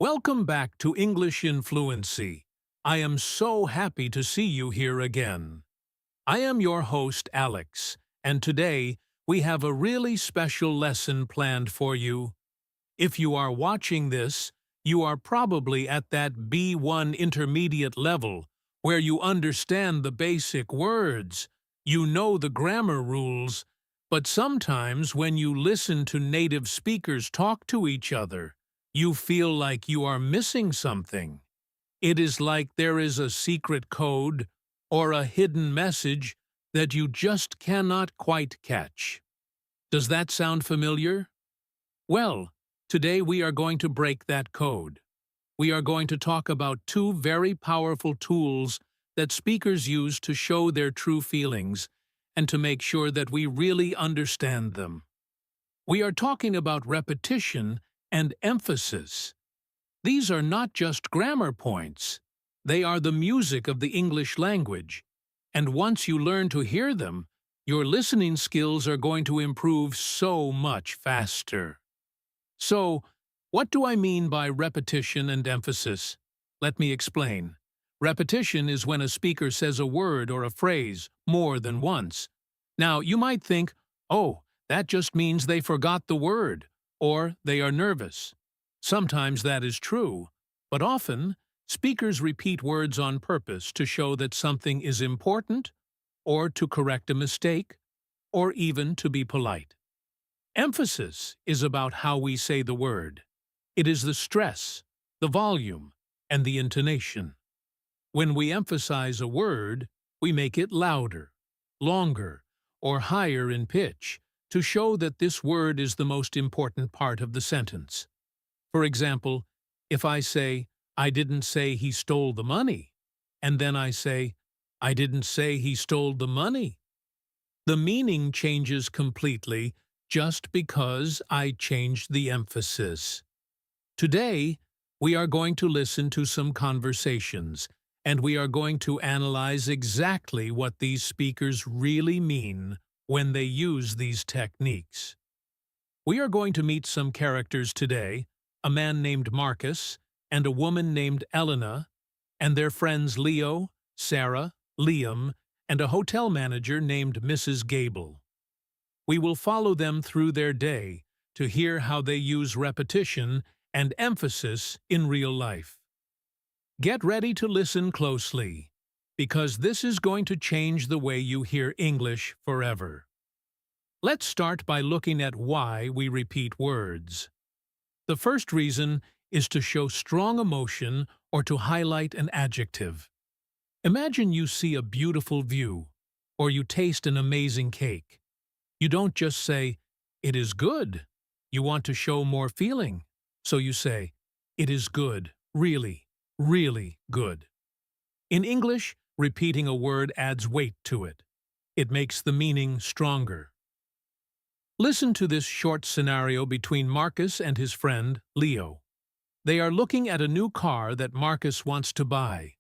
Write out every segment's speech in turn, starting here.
Welcome back to English in Fluency. I am so happy to see you here again. I am your host, Alex, and today we have a really special lesson planned for you. If you are watching this, you are probably at that B1 intermediate level, where you understand the basic words, you know the grammar rules, but sometimes when you listen to native speakers talk to each other, you feel like you are missing something. It is like there is a secret code or a hidden message that you just cannot quite catch. Does that sound familiar? Well, today we are going to break that code. We are going to talk about two very powerful tools that speakers use to show their true feelings and to make sure that we really understand them. We are talking about repetition and emphasis. These are not just grammar points. They are the music of the English language. And once you learn to hear them, your listening skills are going to improve so much faster. So, what do I mean by repetition and emphasis? Let me explain. Repetition is when a speaker says a word or a phrase more than once. Now, you might think, oh, that just means they forgot the word, or they are nervous. Sometimes that is true, but often, speakers repeat words on purpose to show that something is important, or to correct a mistake, or even to be polite. Emphasis is about how we say the word. It is the stress, the volume, and the intonation. When we emphasize a word, we make it louder, longer, or higher in pitch to show that this word is the most important part of the sentence. For example, if I say, I didn't say he stole the money, and then I say, I didn't say he stole the money, the meaning changes completely just because I changed the emphasis. Today, we are going to listen to some conversations, and we are going to analyze exactly what these speakers really mean when they use these techniques. We are going to meet some characters today, a man named Marcus and a woman named Elena, and their friends Leo, Sarah, Liam, and a hotel manager named Mrs. Gable. We will follow them through their day to hear how they use repetition and emphasis in real life. Get ready to listen closely, because this is going to change the way you hear English forever. Let's start by looking at why we repeat words. The first reason is to show strong emotion or to highlight an adjective. Imagine you see a beautiful view, or you taste an amazing cake. You don't just say, "It is good." You want to show more feeling, so you say, "It is good, really, really good." In English, repeating a word adds weight to it. It makes the meaning stronger. Listen to this short scenario between Marcus and his friend, Leo. They are looking at a new car that Marcus wants to buy.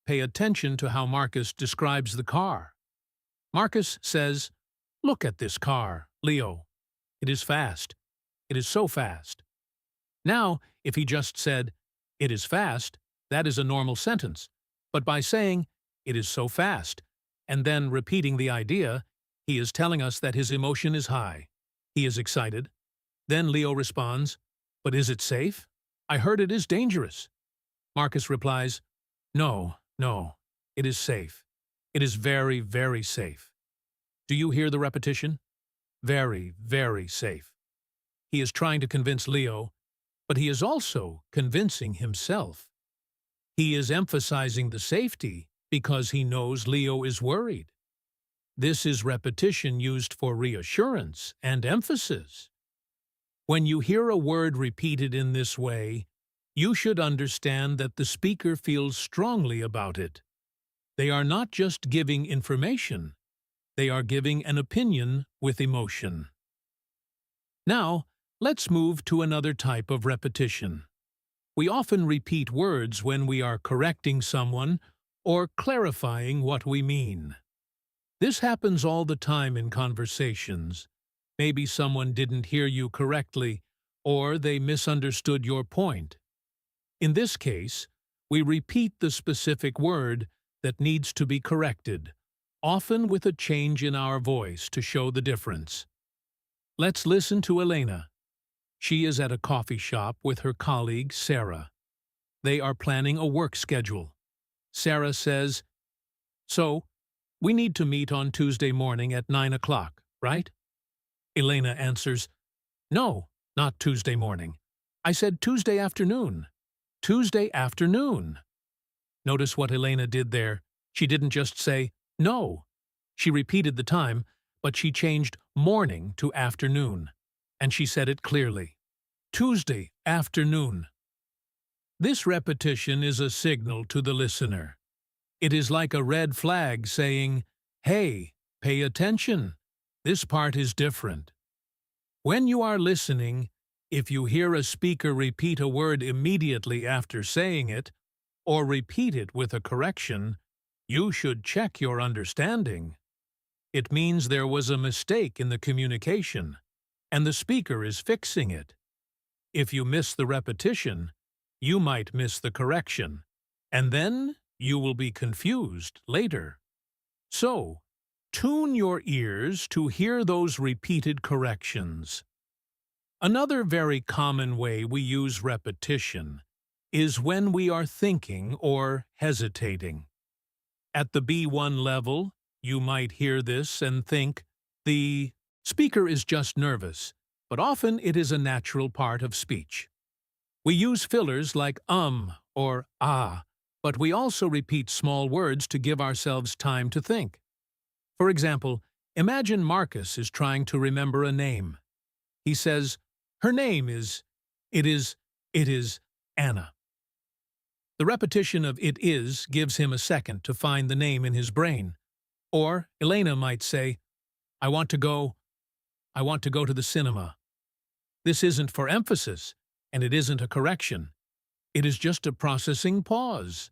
Pay attention to how Marcus describes the car. Marcus says, "Look at this car, Leo. It is fast. It is so fast." Now, if he just said, "It is fast," that is a normal sentence. But by saying, "It is so fast," and then repeating the idea, he is telling us that his emotion is high. He is excited. Then Leo responds, "But is it safe? I heard it is dangerous." Marcus replies, "No, no, it is safe. It is very, very safe." Do you hear the repetition? Very, very safe. He is trying to convince Leo, but he is also convincing himself. He is emphasizing the safety because he knows Leo is worried. This is repetition used for reassurance and emphasis. When you hear a word repeated in this way, you should understand that the speaker feels strongly about it. They are not just giving information, they are giving an opinion with emotion. Now, let's move to another type of repetition. We often repeat words when we are correcting someone or clarifying what we mean. This happens all the time in conversations. Maybe someone didn't hear you correctly, or they misunderstood your point. In this case, we repeat the specific word that needs to be corrected, often with a change in our voice to show the difference. Let's listen to Elena. She is at a coffee shop with her colleague, Sarah. They are planning a work schedule. Sarah says, "So, we need to meet on Tuesday morning at 9 o'clock, right?" Elena answers, "No, not Tuesday morning. I said Tuesday afternoon. Tuesday afternoon." Notice what Elena did there. She didn't just say, "No." She repeated the time, but she changed morning to afternoon. And she said it clearly. Tuesday afternoon. This repetition is a signal to the listener. It is like a red flag saying, "Hey, pay attention. This part is different." When you are listening, if you hear a speaker repeat a word immediately after saying it, or repeat it with a correction, you should check your understanding. It means there was a mistake in the communication, and the speaker is fixing it. If you miss the repetition, you might miss the correction, and then you will be confused later. So, tune your ears to hear those repeated corrections. Another very common way we use repetition is when we are thinking or hesitating. At the B1 level, you might hear this and think, the speaker is just nervous, but often it is a natural part of speech. We use fillers like or ah, but we also repeat small words to give ourselves time to think. For example, imagine Marcus is trying to remember a name. He says, "Her name is, it is Anna." The repetition of "it is" gives him a second to find the name in his brain. Or Elena might say, I want to go to the cinema." This isn't for emphasis, and it isn't a correction. It is just a processing pause.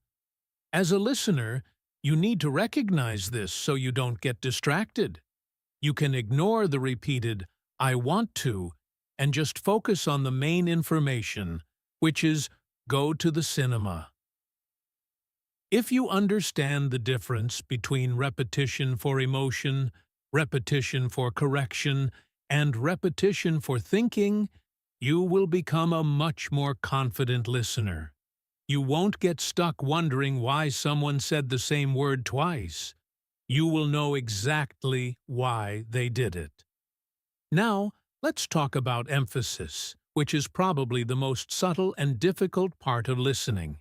As a listener, you need to recognize this so you don't get distracted. You can ignore the repeated "I want to" and just focus on the main information, which is go to the cinema. If you understand the difference between repetition for emotion, repetition for correction, and repetition for thinking, you will become a much more confident listener. You won't get stuck wondering why someone said the same word twice. You will know exactly why they did it. Now, let's talk about emphasis, which is probably the most subtle and difficult part of listening.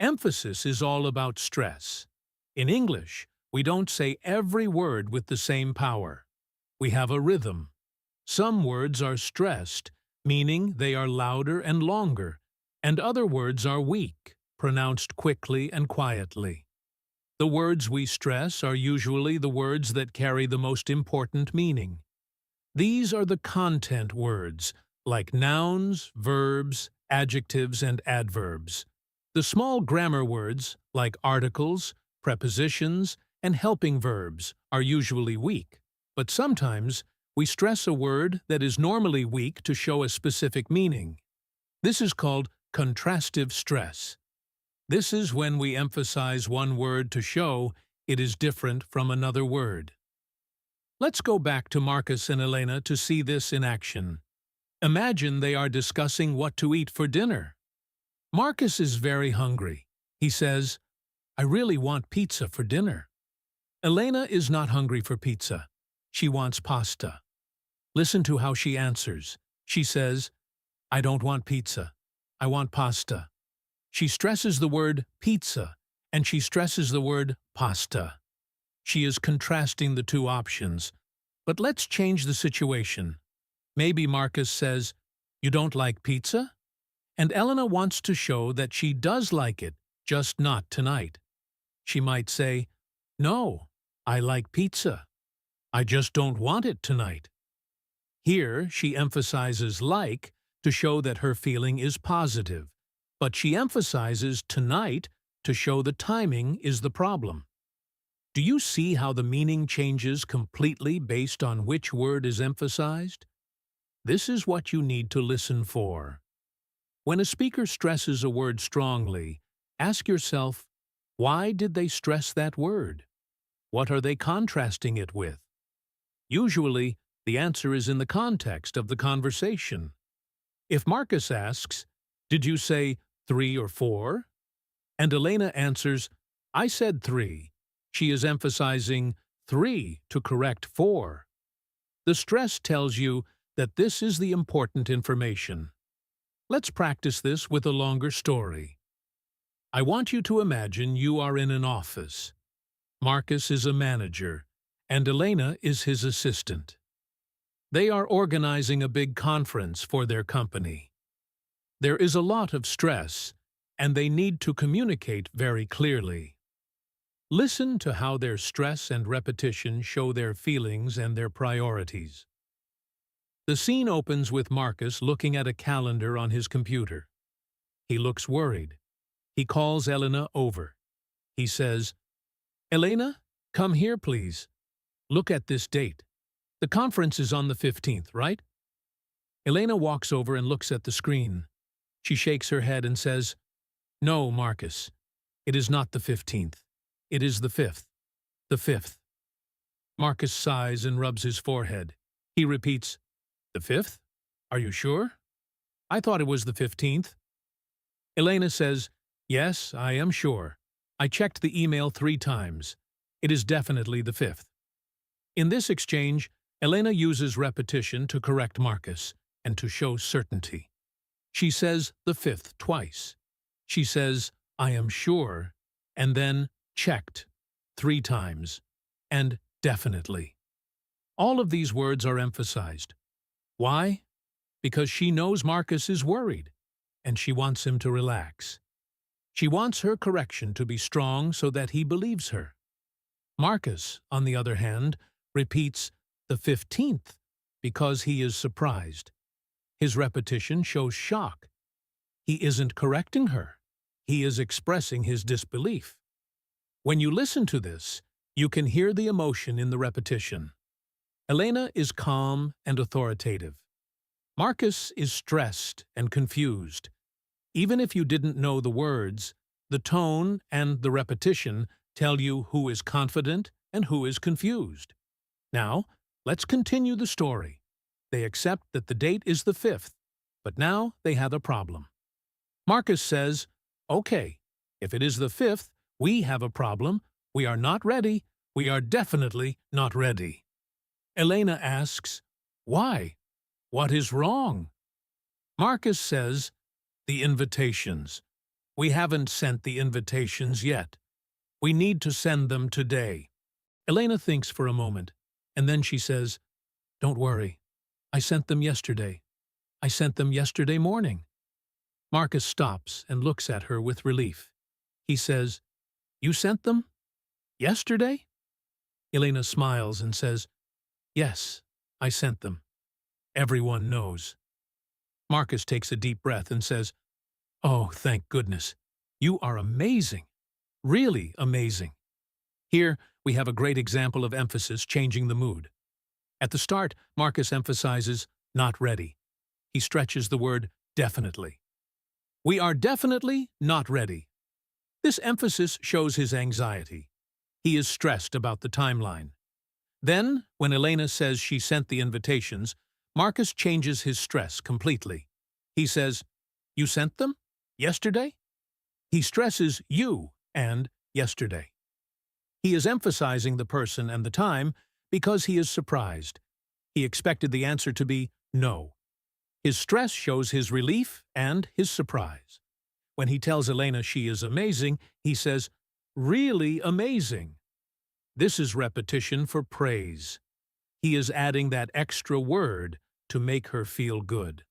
Emphasis is all about stress. In English, we don't say every word with the same power. We have a rhythm. Some words are stressed, meaning they are louder and longer, and other words are weak, pronounced quickly and quietly. The words we stress are usually the words that carry the most important meaning. These are the content words, like nouns, verbs, adjectives, and adverbs. The small grammar words, like articles, prepositions, and helping verbs, are usually weak, but sometimes we stress a word that is normally weak to show a specific meaning. This is called contrastive stress. This is when we emphasize one word to show it is different from another word. Let's go back to Marcus and Elena to see this in action. Imagine they are discussing what to eat for dinner. Marcus is very hungry. He says, "I really want pizza for dinner." Elena is not hungry for pizza. She wants pasta. Listen to how she answers. She says, "I don't want pizza. I want pasta." She stresses the word pizza, and she stresses the word pasta. She is contrasting the two options. But let's change the situation. Maybe Marcus says, "You don't like pizza?" And Elena wants to show that she does like it, just not tonight. She might say, "No, I like pizza. I just don't want it tonight." Here, she emphasizes like to show that her feeling is positive, but she emphasizes tonight to show the timing is the problem. Do you see how the meaning changes completely based on which word is emphasized? This is what you need to listen for. When a speaker stresses a word strongly, ask yourself, why did they stress that word? What are they contrasting it with? Usually, the answer is in the context of the conversation. If Marcus asks, "Did you say 3 or 4?" and Elena answers, "I said 3," she is emphasizing 3 to correct 4. The stress tells you that this is the important information. Let's practice this with a longer story. I want you to imagine you are in an office. Marcus is a manager, and Elena is his assistant. They are organizing a big conference for their company. There is a lot of stress, and they need to communicate very clearly. Listen to how their stress and repetition show their feelings and their priorities. The scene opens with Marcus looking at a calendar on his computer. He looks worried. He calls Elena over. He says, "Elena, come here, please. Look at this date. The conference is on the 15th, right?" Elena walks over and looks at the screen. She shakes her head and says, "No, Marcus, it is not the 15th. It is the 5th. The 5th. Marcus sighs and rubs his forehead. He repeats, "The 5th? Are you sure? I thought it was the 15th. Elena says, "Yes, I am sure. I checked the email 3 times. It is definitely the 5th. In this exchange, Elena uses repetition to correct Marcus and to show certainty. She says the 5th twice. She says, "I am sure," and then "checked" 3 times, and "definitely." All of these words are emphasized. Why? Because she knows Marcus is worried, and she wants him to relax. She wants her correction to be strong so that he believes her. Marcus, on the other hand, repeats the 15th because he is surprised. His repetition shows shock. He isn't correcting her. He is expressing his disbelief. When you listen to this, you can hear the emotion in the repetition. Elena is calm and authoritative. Marcus is stressed and confused. Even if you didn't know the words, the tone and the repetition tell you who is confident and who is confused. Now, let's continue the story. They accept that the date is the 5th, but now they have a problem. Marcus says, "Okay, if it is the 5th, we have a problem. We are not ready. We are definitely not ready." Elena asks, "Why? What is wrong?" Marcus says, "The invitations. We haven't sent the invitations yet. We need to send them today." Elena thinks for a moment, and then she says, "Don't worry. I sent them yesterday. I sent them yesterday morning." Marcus stops and looks at her with relief. He says, "You sent them? Yesterday?" Elena smiles and says, "Yes, I sent them. Everyone knows." Marcus takes a deep breath and says, "Oh, thank goodness. You are amazing. Really amazing." Here, we have a great example of emphasis changing the mood. At the start, Marcus emphasizes "not ready." He stretches the word "definitely." We are definitely not ready. This emphasis shows his anxiety. He is stressed about the timeline. Then, when Elena says she sent the invitations, Marcus changes his stress completely. He says, "You sent them? Yesterday?" He stresses "you" and "yesterday." He is emphasizing the person and the time because he is surprised. He expected the answer to be no. His stress shows his relief and his surprise. When he tells Elena she is amazing, he says, "Really amazing." This is repetition for praise. He is adding that extra word to make her feel good.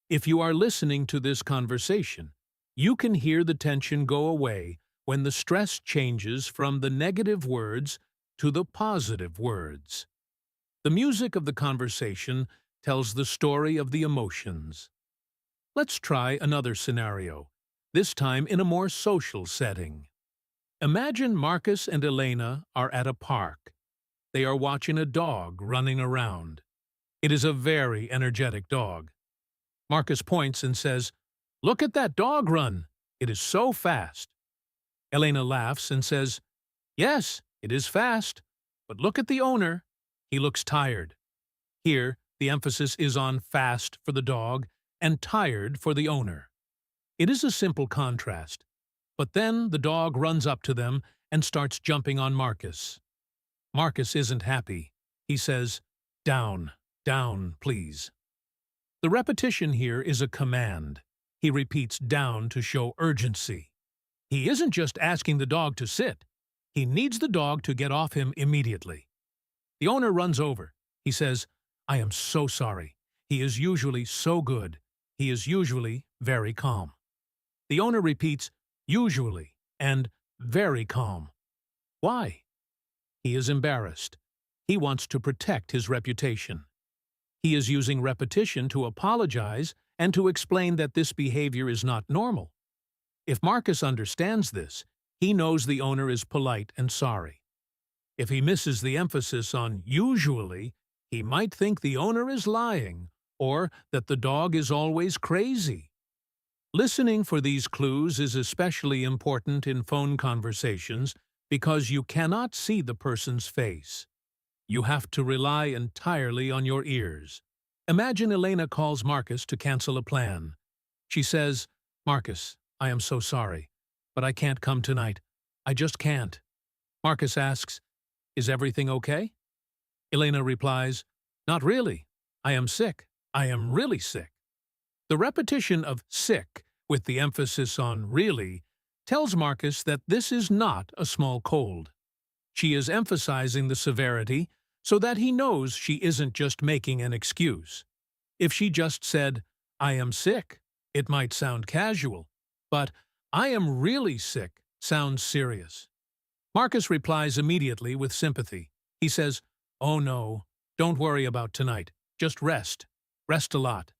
If you are listening to this conversation, you can hear the tension go away when the stress changes from the negative words to the positive words. The music of the conversation tells the story of the emotions. Let's try another scenario, this time in a more social setting. Imagine Marcus and Elena are at a park. They are watching a dog running around. It is a very energetic dog. Marcus points and says, Look at that dog run. It is so fast. Elena laughs and says, Yes, it is fast, but look at the owner. He looks tired. Here, the emphasis is on fast for the dog and tired for the owner. It is a simple contrast. But then the dog runs up to them and starts jumping on Marcus. Marcus isn't happy. He says, Down, down, please. The repetition here is a command. He repeats down to show urgency. He isn't just asking the dog to sit. He needs the dog to get off him immediately. The owner runs over. He says, I am so sorry. He is usually so good. He is usually very calm. The owner repeats, usually, and very calm. Why? He is embarrassed. He wants to protect his reputation. He is using repetition to apologize and to explain that this behavior is not normal. If Marcus understands this, he knows the owner is polite and sorry. If he misses the emphasis on usually, he might think the owner is lying or that the dog is always crazy. Listening for these clues is especially important in phone conversations because you cannot see the person's face. You have to rely entirely on your ears. Imagine Elena calls Marcus to cancel a plan. She says, Marcus, I am so sorry, but I can't come tonight. I just can't. Marcus asks, Is everything okay? Elena replies, Not really. I am sick. I am really sick. The repetition of sick, with the emphasis on really, tells Marcus that this is not a small cold. She is emphasizing the severity so that he knows she isn't just making an excuse. If she just said, I am sick, it might sound casual, but I am really sick sounds serious. Marcus replies immediately with sympathy. He says, Oh no, don't worry about tonight. Just rest. Rest a lot.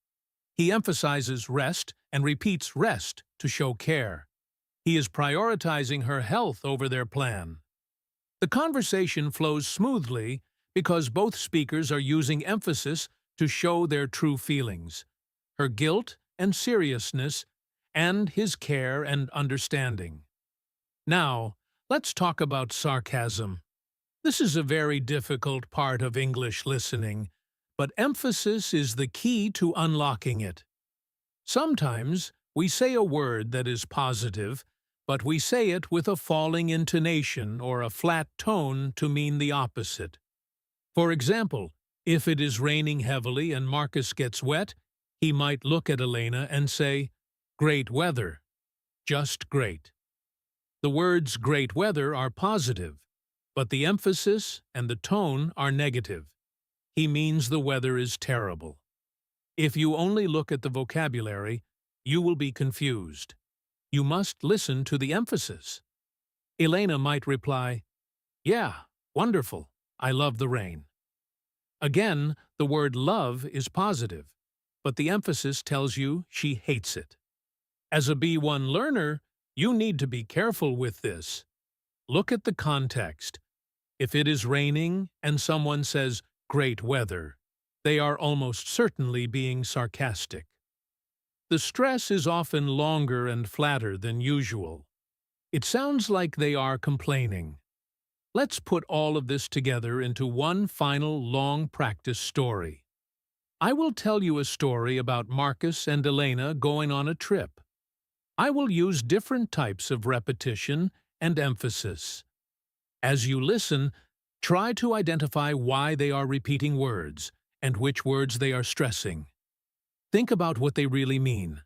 He emphasizes rest and repeats rest to show care. He is prioritizing her health over their plan. The conversation flows smoothly because both speakers are using emphasis to show their true feelings, her guilt and seriousness, and his care and understanding. Now, let's talk about sarcasm. This is a very difficult part of English listening, but emphasis is the key to unlocking it. Sometimes we say a word that is positive, but we say it with a falling intonation or a flat tone to mean the opposite. For example, if it is raining heavily and Marcus gets wet, he might look at Elena and say, Great weather. Just great. The words great weather are positive, but the emphasis and the tone are negative. He means the weather is terrible. If you only look at the vocabulary, you will be confused. You must listen to the emphasis. Elena might reply, Yeah, wonderful. I love the rain. Again, the word love is positive, but the emphasis tells you she hates it. As a B1 learner, you need to be careful with this. Look at the context. If it is raining and someone says, Great weather, they are almost certainly being sarcastic. The stress is often longer and flatter than usual. It sounds like they are complaining. Let's put all of this together into one final long practice story. I will tell you a story about Marcus and Elena going on a trip. I will use different types of repetition and emphasis. As you listen, try to identify why they are repeating words and which words they are stressing. Think about what they really mean.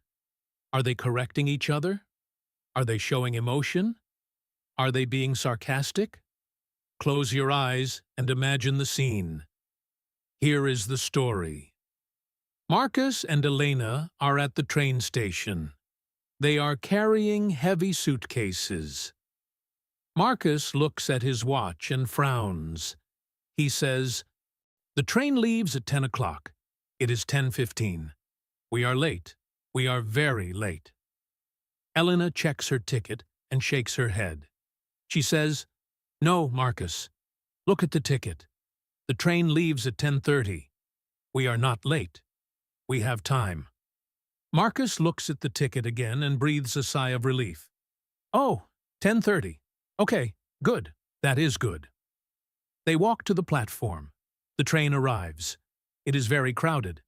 Are they correcting each other? Are they showing emotion? Are they being sarcastic? Close your eyes and imagine the scene. Here is the story. Marcus and Elena are at the train station. They are carrying heavy suitcases. Marcus looks at his watch and frowns. He says, The train leaves at 10 o'clock. It is 10:15. We are late. We are very late. Elena checks her ticket and shakes her head. She says, No, Marcus. Look at the ticket. The train leaves at 10:30. We are not late. We have time. Marcus looks at the ticket again and breathes a sigh of relief. Oh, 10:30. Okay, good. That is good. They walk to the platform. The train arrives. It is very crowded.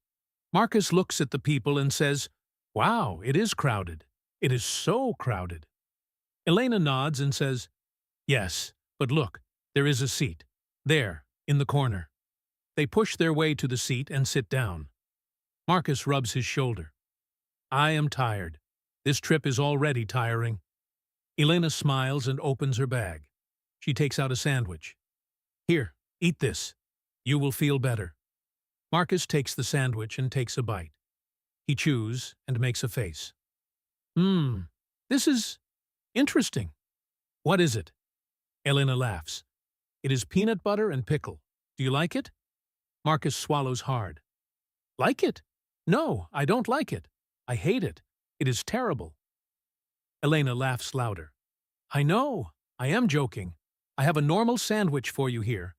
Marcus looks at the people and says, "Wow, it is crowded. It is so crowded." Elena nods and says, "Yes, but look, there is a seat. There, in the corner." They push their way to the seat and sit down. Marcus rubs his shoulder. "I am tired. This trip is already tiring." Elena smiles and opens her bag. She takes out a sandwich. "Here, eat this. You will feel better." Marcus takes the sandwich and takes a bite. He chews and makes a face. This is interesting." "What is it?" Elena laughs. "It is peanut butter and pickle. Do you like it?" Marcus swallows hard. "Like it? No, I don't like it. I hate it. It is terrible." Elena laughs louder. "I know. I am joking. I have a normal sandwich for you here."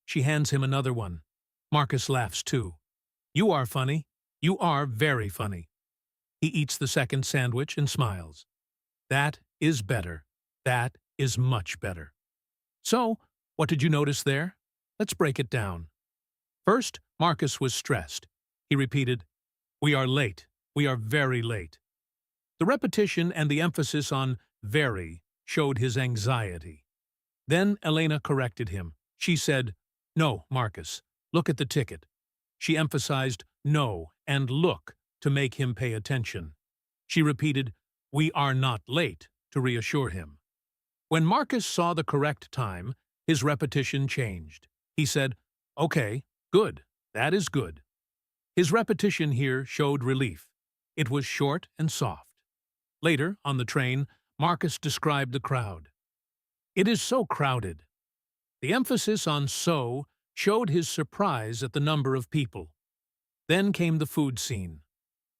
She hands him another one. Marcus laughs too. "You are funny. You are very funny." He eats the second sandwich and smiles. "That is better. That is much better." So, what did you notice there? Let's break it down. First, Marcus was stressed. He repeated, "We are late. We are very late." The repetition and the emphasis on very showed his anxiety. Then Elena corrected him. She said, "No, Marcus, look at the ticket." She emphasized no and look to make him pay attention. She repeated, "We are not late," to reassure him. When Marcus saw the correct time, his repetition changed. He said, "Okay, good. That is good." His repetition here showed relief. It was short and soft. Later, on the train, Marcus described the crowd. "It is so crowded." The emphasis on "so" showed his surprise at the number of people. Then came the food scene.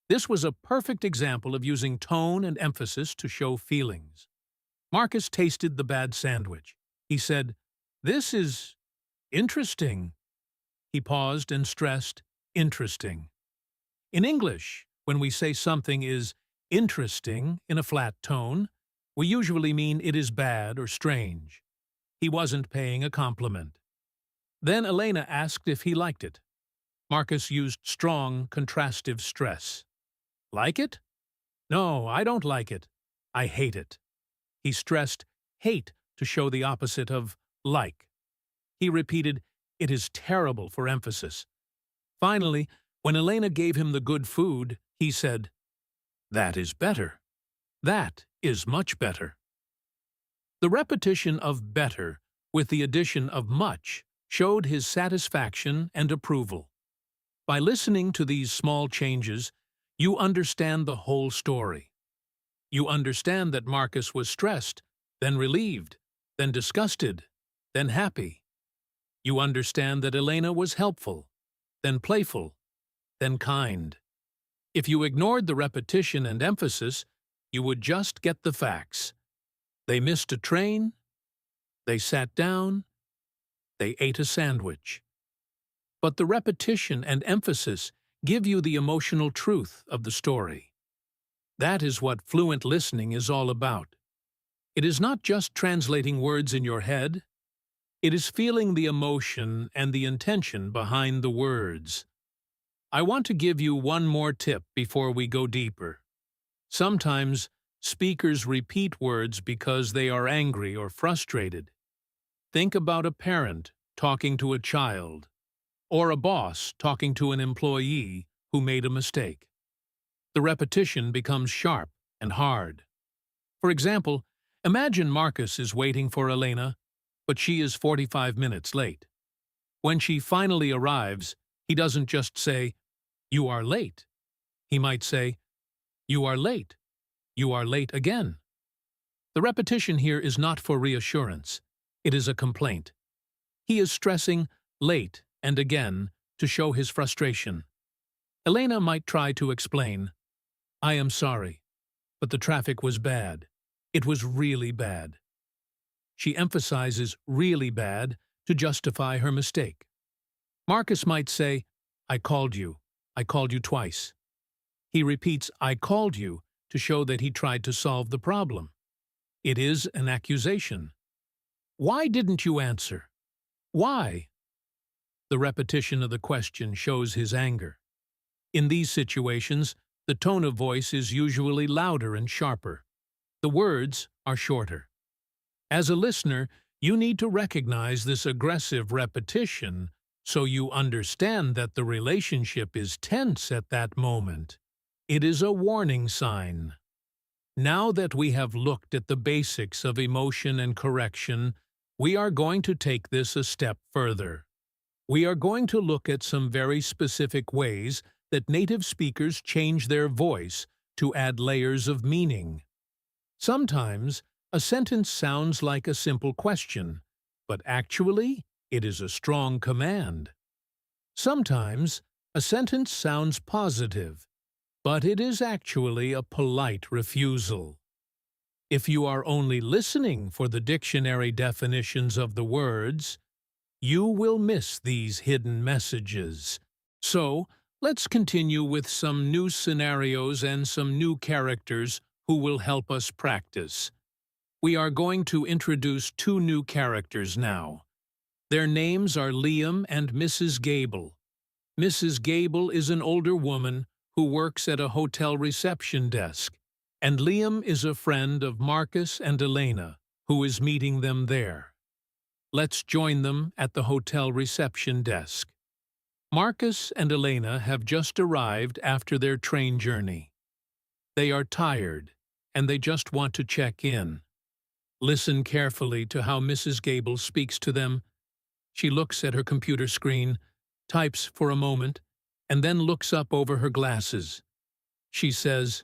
This was a perfect example of using tone and emphasis to show feelings. Marcus tasted the bad sandwich. He said, "This is interesting." He paused and stressed, "interesting." In English, when we say something is interesting in a flat tone, we usually mean it is bad or strange. He wasn't paying a compliment. Then Elena asked if he liked it. Marcus used strong, contrastive stress. "Like it? No, I don't like it. I hate it." He stressed hate to show the opposite of like. He repeated, "It is terrible," for emphasis. Finally, when Elena gave him the good food, he said, "That is better. That is much better." The repetition of better with the addition of much showed his satisfaction and approval. By listening to these small changes, you understand the whole story. You understand that Marcus was stressed, then relieved, then disgusted, then happy. You understand that Elena was helpful, then playful, then kind. If you ignored the repetition and emphasis, you would just get the facts. They missed a train, they sat down, they ate a sandwich. But the repetition and emphasis give you the emotional truth of the story. That is what fluent listening is all about. It is not just translating words in your head. It is feeling the emotion and the intention behind the words. I want to give you one more tip before we go deeper. Sometimes speakers repeat words because they are angry or frustrated. Think about a parent talking to a child, or a boss talking to an employee who made a mistake. The repetition becomes sharp and hard. For example, imagine Marcus is waiting for Elena, but she is 45 minutes late. When she finally arrives, he doesn't just say, "You are late." He might say, "You are late. You are late again." The repetition here is not for reassurance. It is a complaint. He is stressing late and again to show his frustration. Elena might try to explain, "I am sorry, but the traffic was bad. It was really bad." She emphasizes really bad to justify her mistake. Marcus might say, I called you twice." He repeats, "I called you," to show that he tried to solve the problem. It is an accusation. "Why didn't you answer? Why?" The repetition of the question shows his anger. In these situations, the tone of voice is usually louder and sharper. The words are shorter. As a listener, you need to recognize this aggressive repetition so you understand that the relationship is tense at that moment. It is a warning sign. Now that we have looked at the basics of emotion and correction, we are going to take this a step further. We are going to look at some very specific ways that native speakers change their voice to add layers of meaning. Sometimes, a sentence sounds like a simple question, but actually, it is a strong command. Sometimes, a sentence sounds positive, but it is actually a polite refusal. If you are only listening for the dictionary definitions of the words, you will miss these hidden messages. So, let's continue with some new scenarios and some new characters who will help us practice. We are going to introduce two new characters now. Their names are Liam and Mrs. Gable. Mrs. Gable is an older woman who works at a hotel reception desk, and Liam is a friend of Marcus and Elena, who is meeting them there. Let's join them at the hotel reception desk. Marcus and Elena have just arrived after their train journey. They are tired, and they just want to check in. Listen carefully to how Mrs. Gable speaks to them. She looks at her computer screen, types for a moment, and then looks up over her glasses. She says,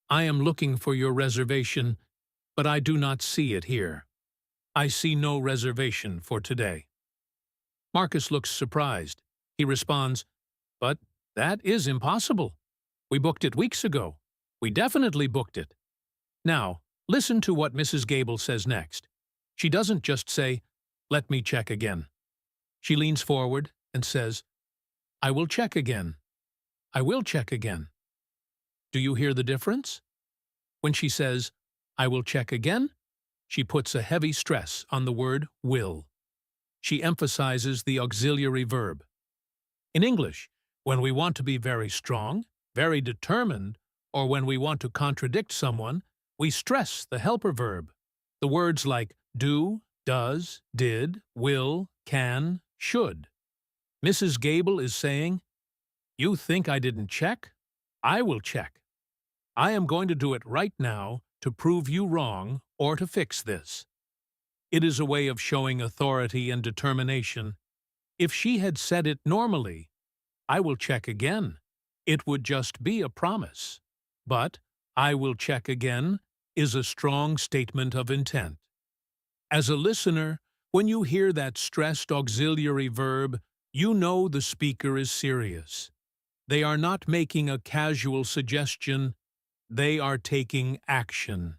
"I am looking for your reservation, but I do not see it here. I see no reservation for today." Marcus looks surprised. He responds, "But that is impossible. We booked it weeks ago. We definitely booked it." Now, listen to what Mrs. Gable says next. She doesn't just say, "Let me check again." She leans forward and says, "I will check again. I will check again." Do you hear the difference? When she says, "I will check again," she puts a heavy stress on the word will. She emphasizes the auxiliary verb. In English, when we want to be very strong, very determined, or when we want to contradict someone, we stress the helper verb. The words like do, does, did, will, can, should. Mrs. Gable is saying, "You think I didn't check? I will check. I am going to do it right now to prove you wrong or to fix this." It is a way of showing authority and determination. If she had said it normally, "I will check again," it would just be a promise. But "I will check again" is a strong statement of intent. As a listener, when you hear that stressed auxiliary verb, you know the speaker is serious. They are not making a casual suggestion, they are taking action.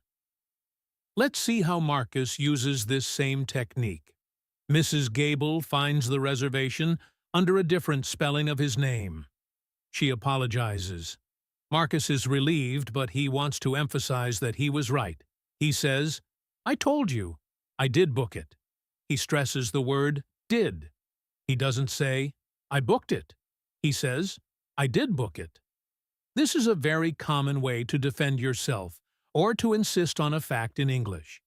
Let's see how Marcus uses this same technique. Mrs. Gable finds the reservation under a different spelling of his name. She apologizes. Marcus is relieved, but he wants to emphasize that he was right. He says, "I told you. I did book it." He stresses the word did. He doesn't say, "I booked it." He says, "I did book it." This is a very common way to defend yourself or to insist on a fact in English.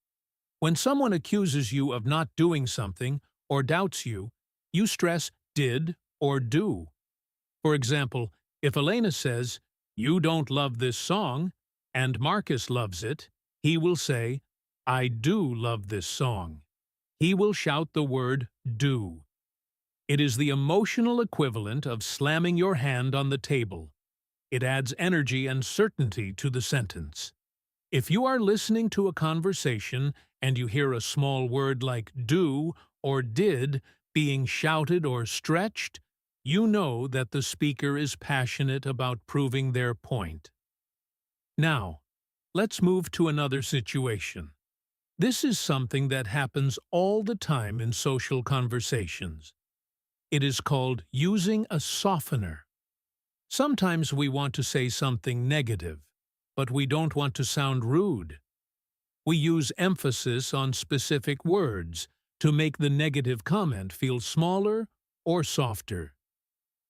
When someone accuses you of not doing something or doubts you, you stress did or do. For example, if Elena says, "You don't love this song," and Marcus loves it, he will say, "I do love this song." He will shout the word do. It is the emotional equivalent of slamming your hand on the table. It adds energy and certainty to the sentence. If you are listening to a conversation and you hear a small word like do or did being shouted or stretched, you know that the speaker is passionate about proving their point. Now, let's move to another situation. This is something that happens all the time in social conversations. It is called using a softener. Sometimes we want to say something negative, but we don't want to sound rude. We use emphasis on specific words to make the negative comment feel smaller or softer.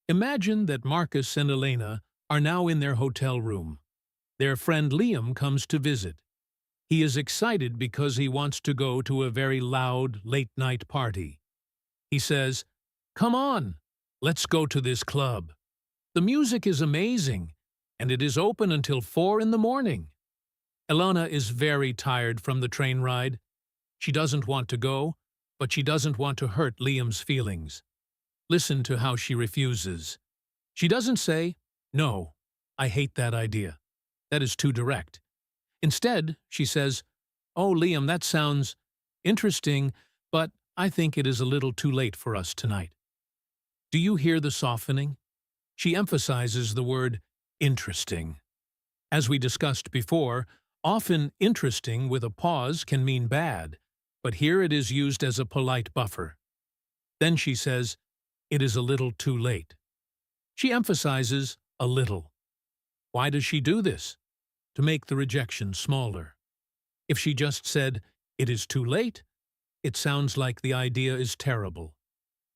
Imagine that Marcus and Elena are now in their hotel room. Their friend Liam comes to visit. He is excited because he wants to go to a very loud, late-night party. He says, "Come on, let's go to this club. The music is amazing, and it is open until 4 in the morning." Elena is very tired from the train ride. She doesn't want to go, but she doesn't want to hurt Liam's feelings. Listen to how she refuses. She doesn't say, "No, I hate that idea. That is too direct." Instead, she says, "Oh, Liam, that sounds interesting, but I think it is a little too late for us tonight." Do you hear the softening? She emphasizes the word interesting. As we discussed before, often interesting with a pause can mean bad, but here it is used as a polite buffer. Then she says, "It is a little too late." She emphasizes a little. Why does she do this? To make the rejection smaller. If she just said, "It is too late," it sounds like the idea is terrible.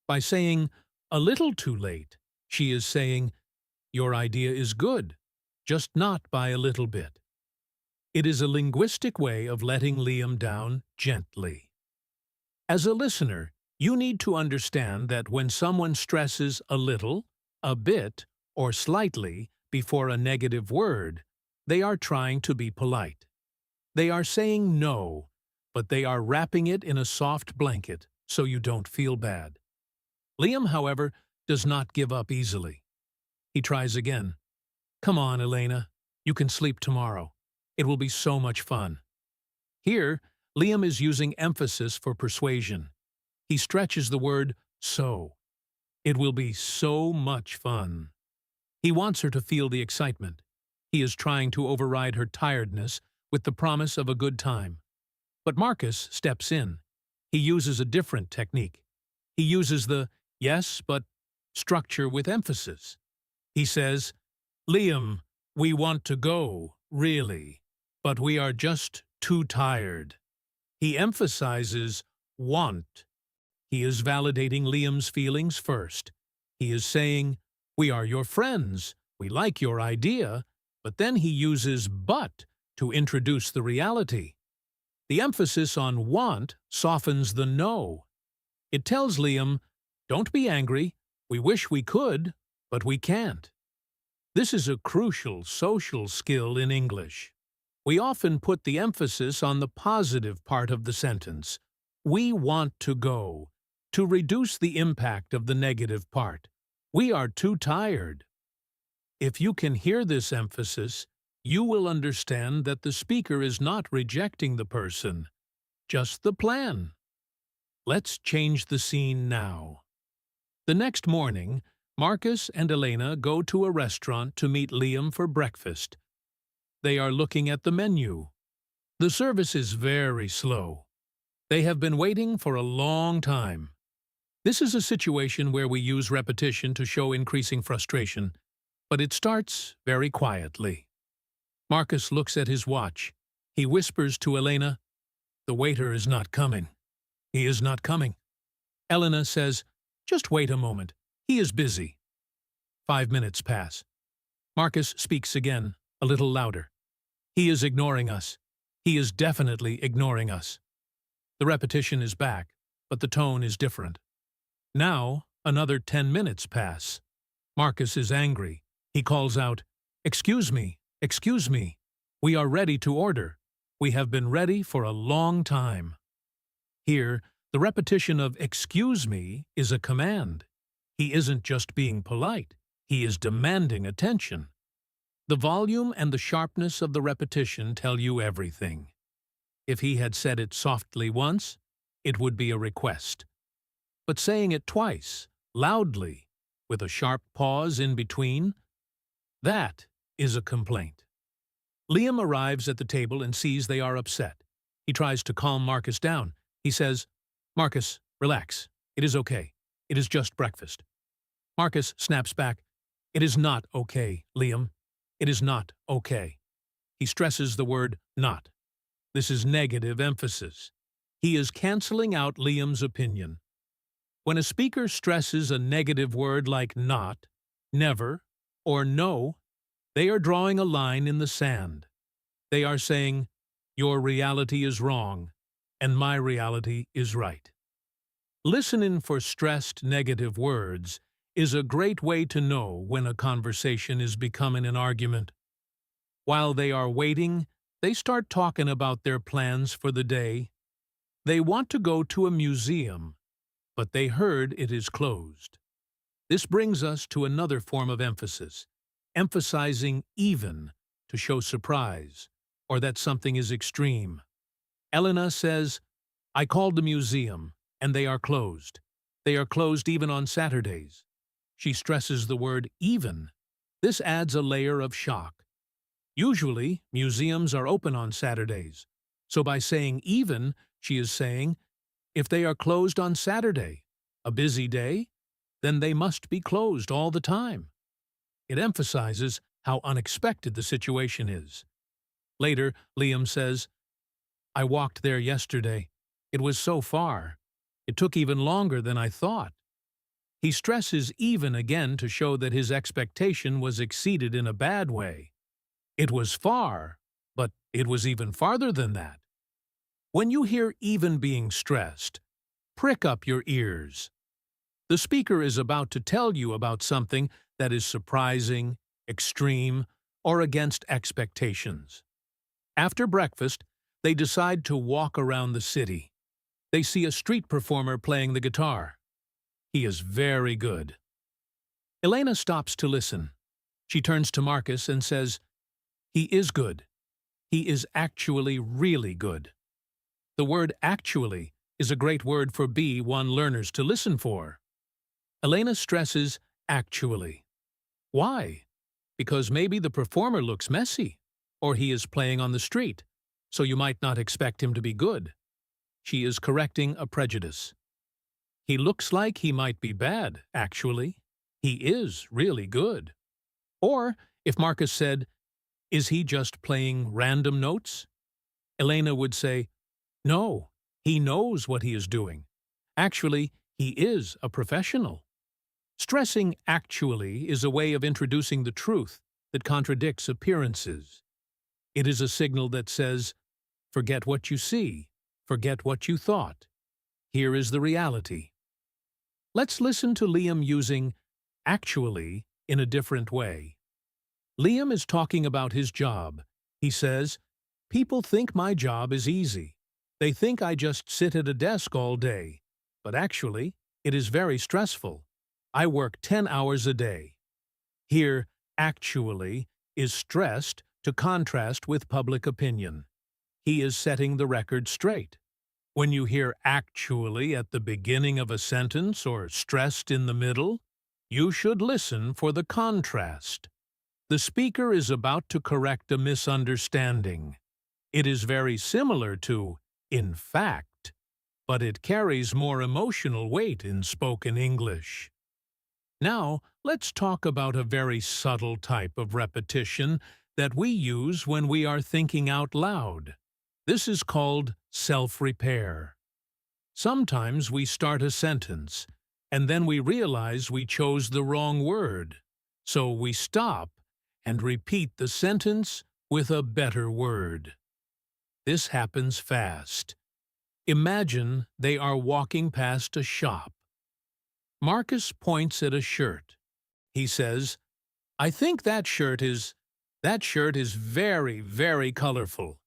By saying, "a little too late," she is saying, "Your idea is good, just not by a little bit." It is a linguistic way of letting Liam down gently. As a listener, you need to understand that when someone stresses a little, a bit, or slightly before a negative word, they are trying to be polite. They are saying no, but they are wrapping it in a soft blanket so you don't feel bad. Liam, however, does not give up easily. He tries again. "Come on, Elena. You can sleep tomorrow. It will be so much fun." Here, Liam is using emphasis for persuasion. He stretches the word "so." It will be so much fun. He wants her to feel the excitement. He is trying to override her tiredness with the promise of a good time. But Marcus steps in. He uses a different technique. He uses the "yes, but" structure with emphasis. He says, "Liam, we want to go, really, but we are just too tired." He emphasizes want. He is validating Liam's feelings first. He is saying, "We are your friends. We like your idea," but then he uses "but" to introduce the reality. The emphasis on want softens the no. It tells Liam, "Don't be angry. We wish we could, but we can't." This is a crucial social skill in English. We often put the emphasis on the positive part of the sentence. We want to go, to reduce the impact of the negative part. We are too tired. If you can hear this emphasis, you will understand that the speaker is not rejecting the person, just the plan. Let's change the scene now. The next morning, Marcus and Elena go to a restaurant to meet Liam for breakfast. They are looking at the menu. The service is very slow. They have been waiting for a long time. This is a situation where we use repetition to show increasing frustration, but it starts very quietly. Marcus looks at his watch. He whispers to Elena, "The waiter is not coming. He is not coming." Elena says, "Just wait a moment. He is busy." 5 minutes pass. Marcus speaks again, a little louder. "He is ignoring us. He is definitely ignoring us." The repetition is back, but the tone is different. Now, another 10 minutes pass. Marcus is angry. He calls out, "Excuse me, excuse me. We are ready to order. We have been ready for a long time." Here, the repetition of "excuse me" is a command. He isn't just being polite. He is demanding attention. The volume and the sharpness of the repetition tell you everything. If he had said it softly once, it would be a request. But saying it twice, loudly, with a sharp pause in between, that is a complaint. Liam arrives at the table and sees they are upset. He tries to calm Marcus down. He says, "Marcus, relax. It is okay. It is just breakfast." Marcus snaps back, It is not okay, Liam. It is not okay. He stresses the word not. This is negative emphasis. He is canceling out Liam's opinion. When a speaker stresses a negative word like not, never, or no, they are drawing a line in the sand. They are saying, your reality is wrong, and my reality is right. Listening for stressed negative words is a great way to know when a conversation is becoming an argument. While they are waiting, they start talking about their plans for the day. They want to go to a museum, but they heard it is closed. This brings us to another form of emphasis, emphasizing even to show surprise, or that something is extreme. Elena says, I called the museum, and they are closed. They are closed even on Saturdays. She stresses the word even. This adds a layer of shock. Usually, museums are open on Saturdays, so by saying even, she is saying, if they are closed on Saturday, a busy day, then they must be closed all the time. It emphasizes how unexpected the situation is. Later, Liam says, I walked there yesterday. It was so far. It took even longer than I thought. He stresses even again to show that his expectation was exceeded in a bad way. It was far, but it was even farther than that. When you hear even being stressed, prick up your ears. The speaker is about to tell you about something that is surprising, extreme, or against expectations. After breakfast, they decide to walk around the city. They see a street performer playing the guitar. He is very good. Elena stops to listen. She turns to Marcus and says, he is good. He is actually really good. The word actually is a great word for B1 learners to listen for. Elena stresses actually. Why? Because maybe the performer looks messy, or he is playing on the street, so you might not expect him to be good. She is correcting a prejudice. He looks like he might be bad, actually. He is really good. Or, if Marcus said, is he just playing random notes? Elena would say, no, he knows what he is doing. Actually, he is a professional. Stressing actually is a way of introducing the truth that contradicts appearances. It is a signal that says, forget what you see, forget what you thought. Here is the reality. Let's listen to Liam using actually in a different way. Liam is talking about his job. He says, people think my job is easy. They think I just sit at a desk all day. But actually, it is very stressful. I work 10 hours a day. Here, actually is stressed to contrast with public opinion. He is setting the record straight. When you hear actually at the beginning of a sentence or stressed in the middle, you should listen for the contrast. The speaker is about to correct a misunderstanding. It is very similar to in fact, but it carries more emotional weight in spoken English. Now, let's talk about a very subtle type of repetition that we use when we are thinking out loud. This is called self-repair. Sometimes we start a sentence, and then we realize we chose the wrong word. So we stop and repeat the sentence with a better word. This happens fast. Imagine they are walking past a shop. Marcus points at a shirt. He says, I think that shirt is very, very colorful.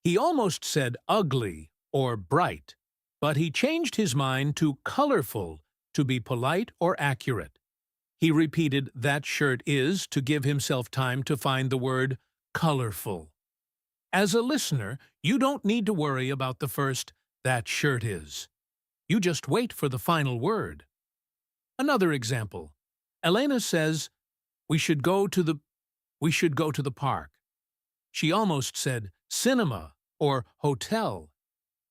He almost said ugly or bright, but he changed his mind to colorful to be polite or accurate. He repeated that shirt is to give himself time to find the word colorful. As a listener, you don't need to worry about the first that shirt is. You just wait for the final word. Another example. Elena says, we should go to the park. She almost said cinema or hotel,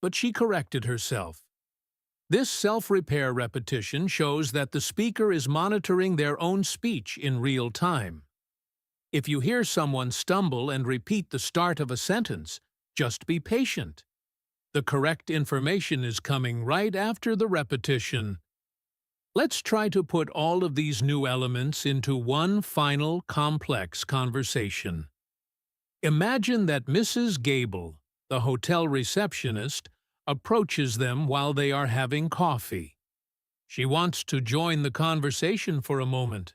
but she corrected herself. This self-repair repetition shows that the speaker is monitoring their own speech in real time. If you hear someone stumble and repeat the start of a sentence, just be patient. The correct information is coming right after the repetition. Let's try to put all of these new elements into one final, complex conversation. Imagine that Mrs. Gable, the hotel receptionist, approaches them while they are having coffee. She wants to join the conversation for a moment.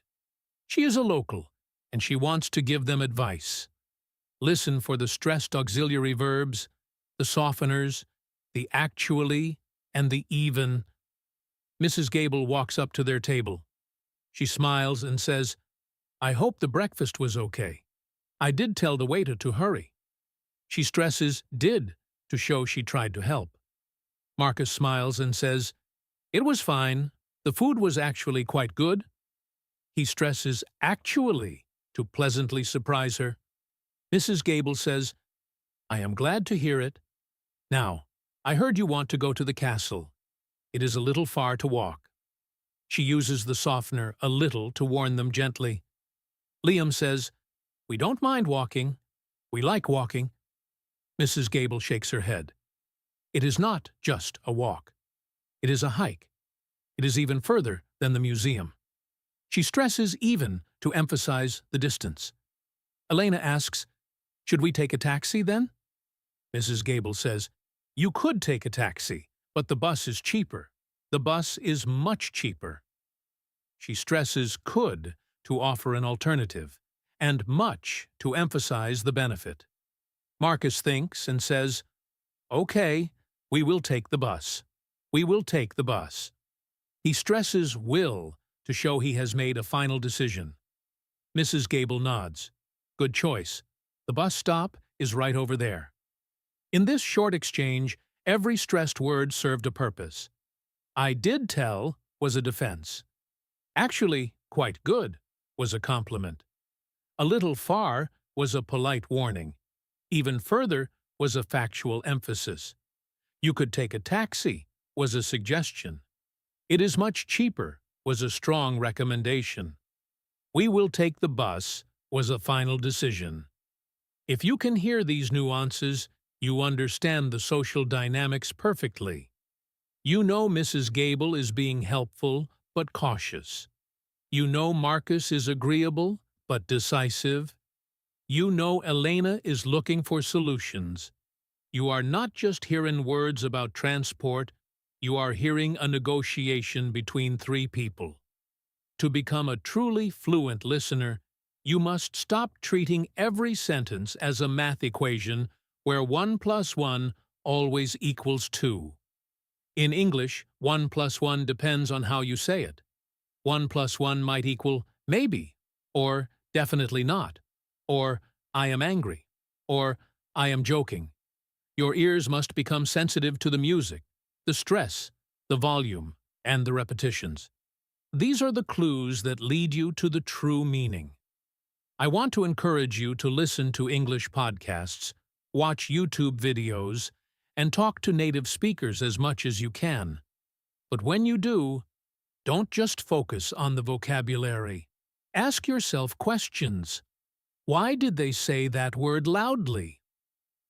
She is a local, and she wants to give them advice. Listen for the stressed auxiliary verbs, the softeners, the actually, and the even. Mrs. Gable walks up to their table. She smiles and says, "I hope the breakfast was okay. I did tell the waiter to hurry." She stresses "did" to show she tried to help. Marcus smiles and says, "It was fine. The food was actually quite good." He stresses "actually" to pleasantly surprise her. Mrs. Gable says, "I am glad to hear it. Now, I heard you want to go to the castle. It is a little far to walk." She uses the softener "a little" to warn them gently. Liam says, "We don't mind walking. We like walking." Mrs. Gable shakes her head. It is not just a walk. It is a hike. It is even further than the museum. She stresses "even" to emphasize the distance. Elena asks, "Should we take a taxi then?" Mrs. Gable says, "You could take a taxi, but the bus is cheaper. The bus is much cheaper." She stresses "could" to offer an alternative, and "much" to emphasize the benefit. Marcus thinks and says, "Okay, we will take the bus. We will take the bus." He stresses "will" to show he has made a final decision. Mrs. Gable nods. "Good choice. The bus stop is right over there." In this short exchange, every stressed word served a purpose. "I did tell" was a defense. "Actually, quite good" was a compliment. "A little far" was a polite warning. "Even further" was a factual emphasis. "You could take a taxi" was a suggestion. "It is much cheaper" was a strong recommendation. "We will take the bus" was a final decision. If you can hear these nuances, you understand the social dynamics perfectly. You know Mrs. Gable is being helpful but cautious. You know Marcus is agreeable but decisive. You know Elena is looking for solutions. You are not just hearing words about transport, you are hearing a negotiation between three people. To become a truly fluent listener, you must stop treating every sentence as a math equation where 1 + 1 always equals 2. In English, 1 + 1 depends on how you say it. 1 + 1 might equal maybe, or definitely not, or I am angry, or I am joking. Your ears must become sensitive to the music, the stress, the volume, and the repetitions. These are the clues that lead you to the true meaning. I want to encourage you to listen to English podcasts, watch YouTube videos, and talk to native speakers as much as you can. But when you do, don't just focus on the vocabulary. Ask yourself questions. Why did they say that word loudly?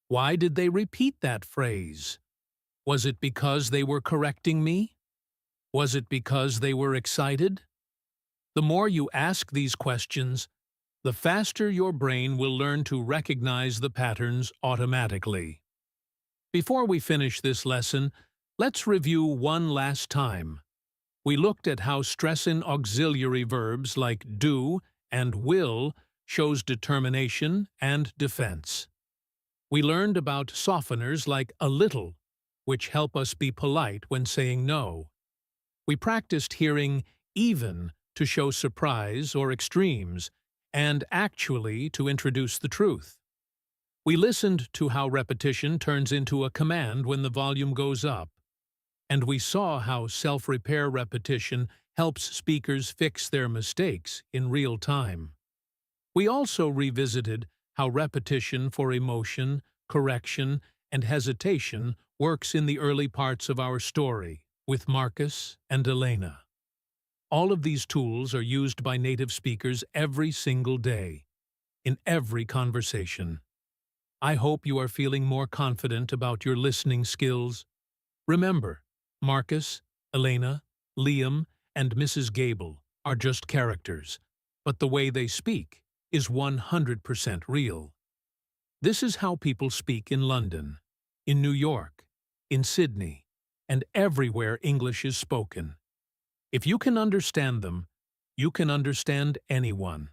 Why did they repeat that phrase? Was it because they were correcting me? Was it because they were excited? The more you ask these questions, the faster your brain will learn to recognize the patterns automatically. Before we finish this lesson, let's review one last time. We looked at how stressing auxiliary verbs like do and will shows determination and defense. We learned about softeners like a little, which help us be polite when saying no. We practiced hearing even to show surprise or extremes, and actually to introduce the truth. We listened to how repetition turns into a command when the volume goes up, and we saw how self-repair repetition helps speakers fix their mistakes in real time. We also revisited how repetition for emotion, correction, and hesitation works in the early parts of our story. with Marcus and Elena. All of these tools are used by native speakers every single day, in every conversation. I hope you are feeling more confident about your listening skills. Remember, Marcus, Elena, Liam, and Mrs. Gable are just characters, but the way they speak is 100% real. This is how people speak in London, in New York, in Sydney, and everywhere English is spoken. If you can understand them, you can understand anyone.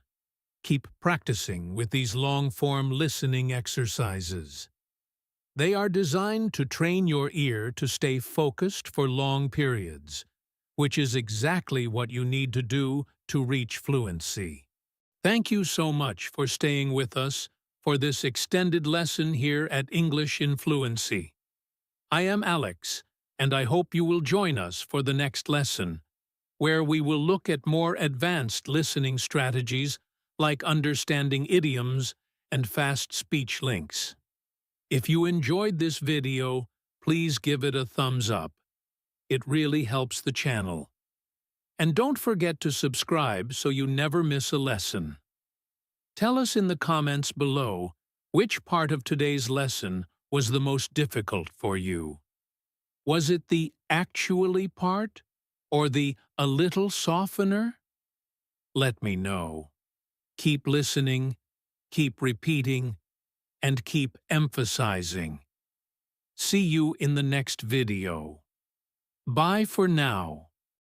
Keep practicing with these long-form listening exercises. They are designed to train your ear to stay focused for long periods, which is exactly what you need to do to reach fluency. Thank you so much for staying with us for this extended lesson here at English in Fluency. I am Alex, and I hope you will join us for the next lesson, where we will look at more advanced listening strategies like understanding idioms and fast speech links. If you enjoyed this video, please give it a thumbs up. It really helps the channel. And don't forget to subscribe so you never miss a lesson. Tell us in the comments below which part of today's lesson was the most difficult for you. Was it the actually part or the a little softener? Let me know. Keep listening, keep repeating, and keep emphasizing. See you in the next video. Bye for now.